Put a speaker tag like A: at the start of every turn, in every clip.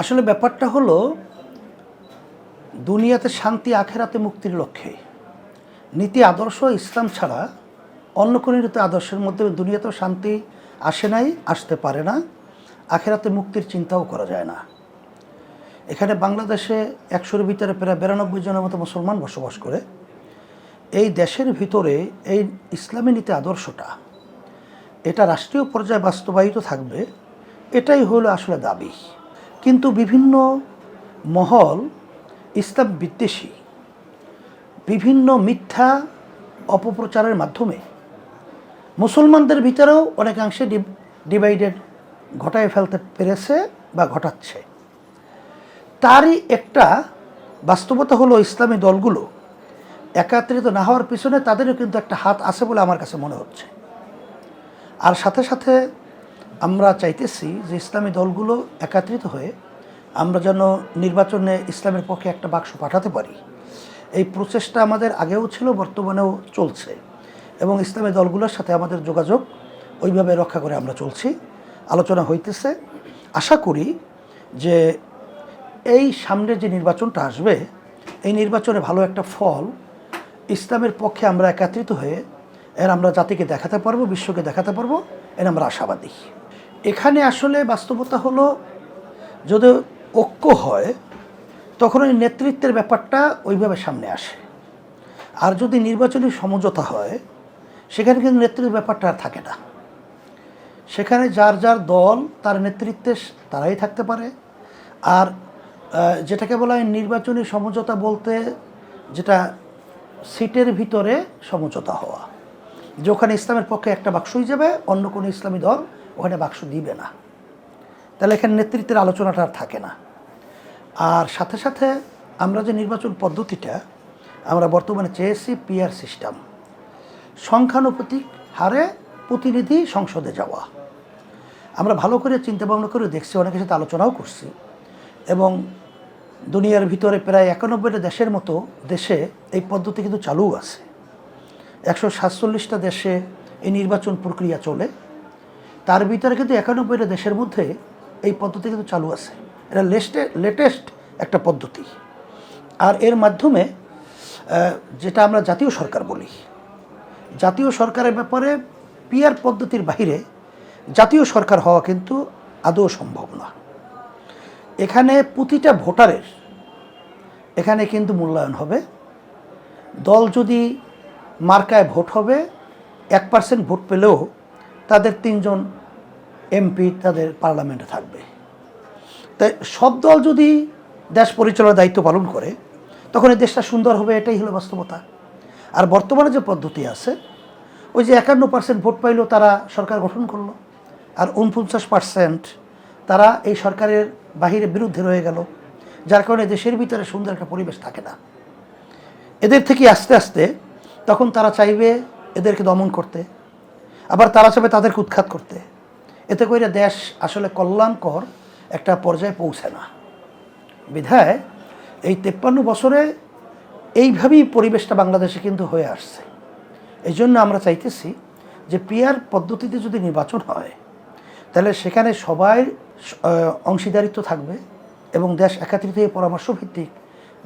A: আসলে ব্যাপারটা হলো দুনিয়াতে শান্তি আখেরাতে মুক্তির লক্ষ্যে নীতি আদর্শ ইসলাম ছাড়া অন্য কোনো নীতি আদর্শের মধ্যে দুনিয়াতেও শান্তি আসে নাই, আসতে পারে না, আখেরাতে মুক্তির চিন্তাও করা যায় না। এখানে বাংলাদেশে ১০০-এর ভিতরে প্রায় ৯২ জনের মতো মুসলমান বসবাস করে। এই দেশের ভিতরে এই ইসলামী নীতি আদর্শটা এটা রাষ্ট্রীয় পর্যায়ে বাস্তবায়িত থাকবে, এটাই হলো আসলে দাবি। কিন্তু বিভিন্ন মহল ইসলাম বিদ্বেষী বিভিন্ন মিথ্যা অপপ্রচারের মাধ্যমে মুসলমানদের ভিতরেও অনেকাংশে ডিভাইডেড ঘটায় ফেলতে পেরেছে বা ঘটাচ্ছে। তারই একটা বাস্তবতা হলো ইসলামী দলগুলো একত্রিত না হওয়ার পিছনে তাদেরও কিন্তু একটা হাত আছে বলে আমার কাছে মনে হচ্ছে। আর সাথে সাথে আমরা চাইতেছি যে ইসলামী দলগুলো একত্রিত হয়ে আমরা যেন নির্বাচনে ইসলামের পক্ষে একটা বাক্স পাঠাতে পারি। এই প্রচেষ্টা আমাদের আগেও ছিল, বর্তমানেও চলছে, এবং ইসলামী দলগুলোর সাথে আমাদের যোগাযোগ ওইভাবে রক্ষা করে আমরা চলছি, আলোচনা হইতেছে। আশা করি যে এই সামনের যে নির্বাচনটা আসবে, এই নির্বাচনে ভালো একটা ফল ইসলামের পক্ষে আমরা একত্রিত হয়ে এর আমরা জাতিকে দেখাতে পারবো, বিশ্বকে দেখাতে পারবো, এর আমরা আশাবাদী। এখানে আসলে বাস্তবতা হলো যদি ঐক্য হয় তখন ওই নেতৃত্বের ব্যাপারটা ওইভাবে সামনে আসে। আর যদি নির্বাচনী সমঝোতা হয় সেখানে কিন্তু নেতৃত্বের ব্যাপারটা আর থাকে না। সেখানে যার যার দল তার নেতৃত্বে তারাই থাকতে পারে। আর যেটাকে বলা হয় নির্বাচনী সমঝোতা বলতে যেটা সিটের ভিতরে সমঝোতা হওয়া, যে ওখানে ইসলামের পক্ষে একটা বাক্সই যাবে, অন্য কোনো ইসলামী দল ওখানে বাক্স দিবে না, তাহলে এখানে নেতৃত্বের আলোচনাটা আর থাকে না। আর সাথে সাথে আমরা যে নির্বাচন পদ্ধতিটা আমরা বর্তমানে চেয়েছি পিআর সিস্টেম, সংখ্যানুপাতিক হারে প্রতিনিধি সংসদে যাওয়া। আমরা ভালো করে চিন্তা ভাবনা করে দেখছি, অনেকের সাথে আলোচনাও করছি, এবং দুনিয়ার ভিতরে প্রায় ৯১টা দেশের মতো দেশে এই পদ্ধতি কিন্তু চালু আছে। ১৪৭টা দেশে এই নির্বাচন প্রক্রিয়া চলে, তার ভিতরে কিন্তু ৯১টা দেশের মধ্যে এই পদ্ধতি কিন্তু চালু আছে। এটা লেটেস্ট একটা পদ্ধতি। আর এর মাধ্যমে যেটা আমরা জাতীয় সরকার বলি, জাতীয় সরকারের ব্যাপারে পিআর পদ্ধতির বাইরে জাতীয় সরকার হওয়া কিন্তু আদৌ সম্ভব না। এখানে প্রতিটা ভোটারের এখানে কিন্তু মূল্যায়ন হবে। দল যদি মার্কায় ভোট হবে, 1% ভোট পেলেও তাদের 3 জন এমপি তাদের পার্লামেন্টে থাকবে। তাই সব দল যদি দেশ পরিচালনার দায়িত্ব পালন করে তখন এই দেশটা সুন্দর হবে, এটাই হলো বাস্তবতা। আর বর্তমানে যে পদ্ধতি আছে, ওই যে 51% ভোট পাইল তারা সরকার গঠন করলো, আর 49% তারা এই সরকারের বাহিরে বিরুদ্ধে রয়ে গেল, যার কারণে দেশের ভিতরে সুন্দর একটা পরিবেশ থাকে না। এদের থেকে আস্তে আস্তে তখন তারা চাইবে এদেরকে দমন করতে, আবার তারা চাইবে তাদেরকে উৎখাত করতে। এতে করে দেশ আসলে কল্যাণকর একটা পর্যায়ে পৌঁছে না। বিধায় এই 53 বছরে এইভাবেই পরিবেশটা বাংলাদেশে কিন্তু হয়ে আসছে। এই জন্য আমরা চাইতেছি যে পিআর পদ্ধতিতে যদি নির্বাচন হয় তাহলে সেখানে সবাই অংশীদারিত্ব থাকবে এবং দেশ একত্রিত হয়ে পরামর্শ ভিত্তিক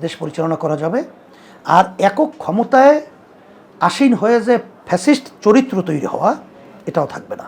A: দেশ পরিচালনা করা যাবে। আর একক ক্ষমতায় আসীন হয়ে যে ফ্যাসিস্ট চরিত্র তৈরি হওয়া, এটাও থাকবে না।